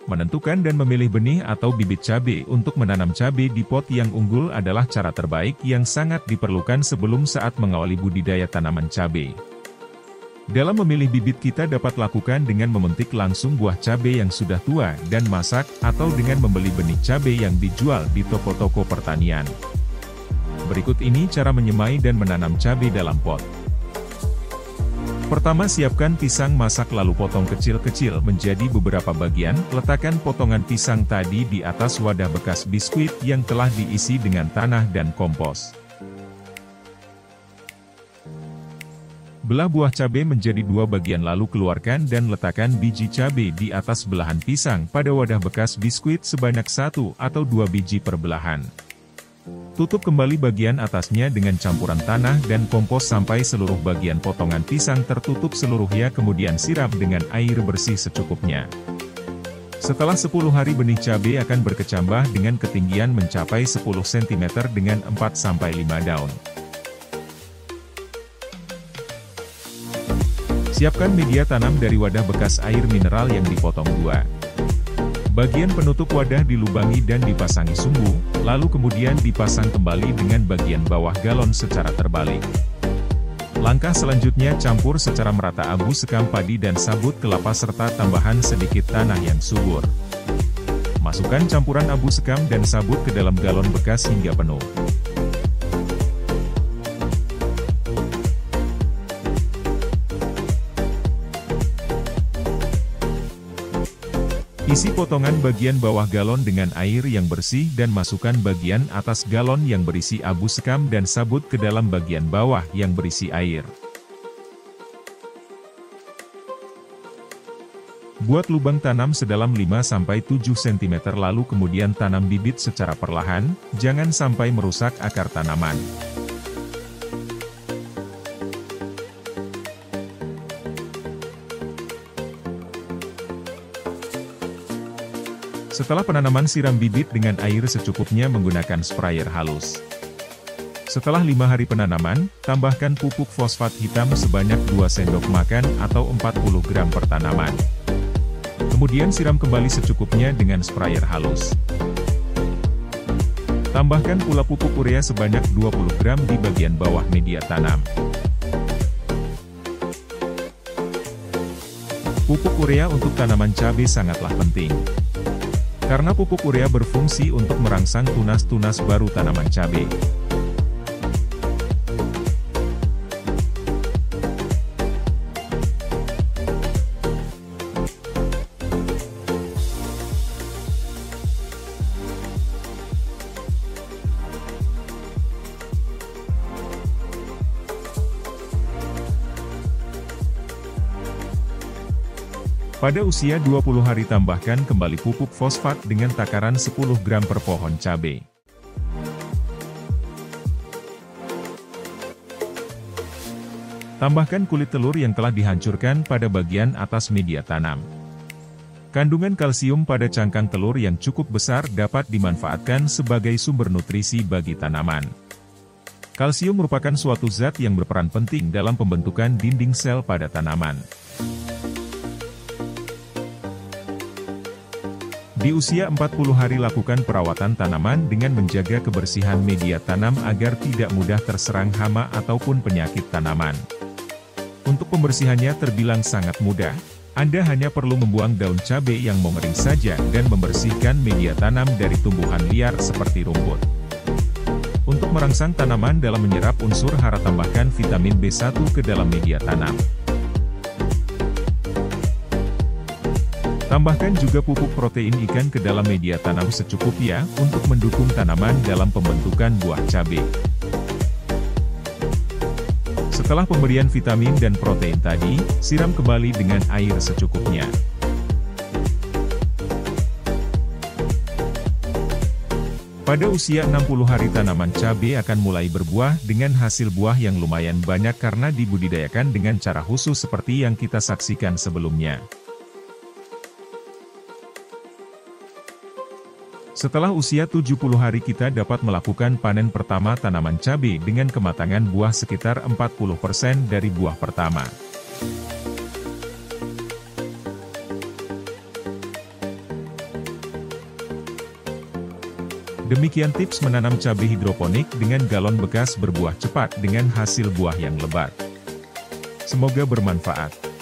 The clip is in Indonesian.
Menentukan dan memilih benih atau bibit cabai untuk menanam cabai di pot yang unggul adalah cara terbaik yang sangat diperlukan sebelum saat mengawali budidaya tanaman cabai. Dalam memilih bibit kita dapat lakukan dengan memetik langsung buah cabai yang sudah tua dan masak, atau dengan membeli benih cabai yang dijual di toko-toko pertanian. Berikut ini cara menyemai dan menanam cabai dalam pot. Pertama, siapkan pisang masak lalu potong kecil-kecil menjadi beberapa bagian. Letakkan potongan pisang tadi di atas wadah bekas biskuit yang telah diisi dengan tanah dan kompos. Belah buah cabai menjadi 2 bagian lalu keluarkan dan letakkan biji cabai di atas belahan pisang pada wadah bekas biskuit sebanyak 1 atau 2 biji per belahan. Tutup kembali bagian atasnya dengan campuran tanah dan kompos sampai seluruh bagian potongan pisang tertutup seluruhnya, kemudian siram dengan air bersih secukupnya. Setelah 10 hari benih cabai akan berkecambah dengan ketinggian mencapai 10 cm dengan 4-5 daun. Siapkan media tanam dari wadah bekas air mineral yang dipotong 2. Bagian penutup wadah dilubangi dan dipasangi sumbu, lalu kemudian dipasang kembali dengan bagian bawah galon secara terbalik. Langkah selanjutnya, campur secara merata abu sekam padi dan sabut kelapa serta tambahan sedikit tanah yang subur. Masukkan campuran abu sekam dan sabut ke dalam galon bekas hingga penuh. Isi potongan bagian bawah galon dengan air yang bersih dan masukkan bagian atas galon yang berisi abu sekam dan sabut ke dalam bagian bawah yang berisi air. Buat lubang tanam sedalam 5-7 cm lalu kemudian tanam bibit secara perlahan, jangan sampai merusak akar tanaman. Setelah penanaman, siram bibit dengan air secukupnya menggunakan sprayer halus. Setelah 5 hari penanaman, tambahkan pupuk fosfat hitam sebanyak 2 sendok makan atau 40 gram per tanaman. Kemudian siram kembali secukupnya dengan sprayer halus. Tambahkan pula pupuk urea sebanyak 20 gram di bagian bawah media tanam. Pupuk urea untuk tanaman cabai sangatlah penting. Karena pupuk urea berfungsi untuk merangsang tunas-tunas baru tanaman cabai. Pada usia 20 hari tambahkan kembali pupuk fosfat dengan takaran 10 gram per pohon cabai. Tambahkan kulit telur yang telah dihancurkan pada bagian atas media tanam. Kandungan kalsium pada cangkang telur yang cukup besar dapat dimanfaatkan sebagai sumber nutrisi bagi tanaman. Kalsium merupakan suatu zat yang berperan penting dalam pembentukan dinding sel pada tanaman. Di usia 40 hari lakukan perawatan tanaman dengan menjaga kebersihan media tanam agar tidak mudah terserang hama ataupun penyakit tanaman. Untuk pembersihannya terbilang sangat mudah. Anda hanya perlu membuang daun cabai yang mengering saja dan membersihkan media tanam dari tumbuhan liar seperti rumput. Untuk merangsang tanaman dalam menyerap unsur hara, tambahkan vitamin B1 ke dalam media tanam. Tambahkan juga pupuk protein ikan ke dalam media tanam secukupnya untuk mendukung tanaman dalam pembentukan buah cabai. Setelah pemberian vitamin dan protein tadi, siram kembali dengan air secukupnya. Pada usia 60 hari tanaman cabai akan mulai berbuah dengan hasil buah yang lumayan banyak karena dibudidayakan dengan cara khusus seperti yang kita saksikan sebelumnya. Setelah usia 70 hari kita dapat melakukan panen pertama tanaman cabai dengan kematangan buah sekitar 40% dari buah pertama. Demikian tips menanam cabai hidroponik dengan galon bekas berbuah cepat dengan hasil buah yang lebat. Semoga bermanfaat.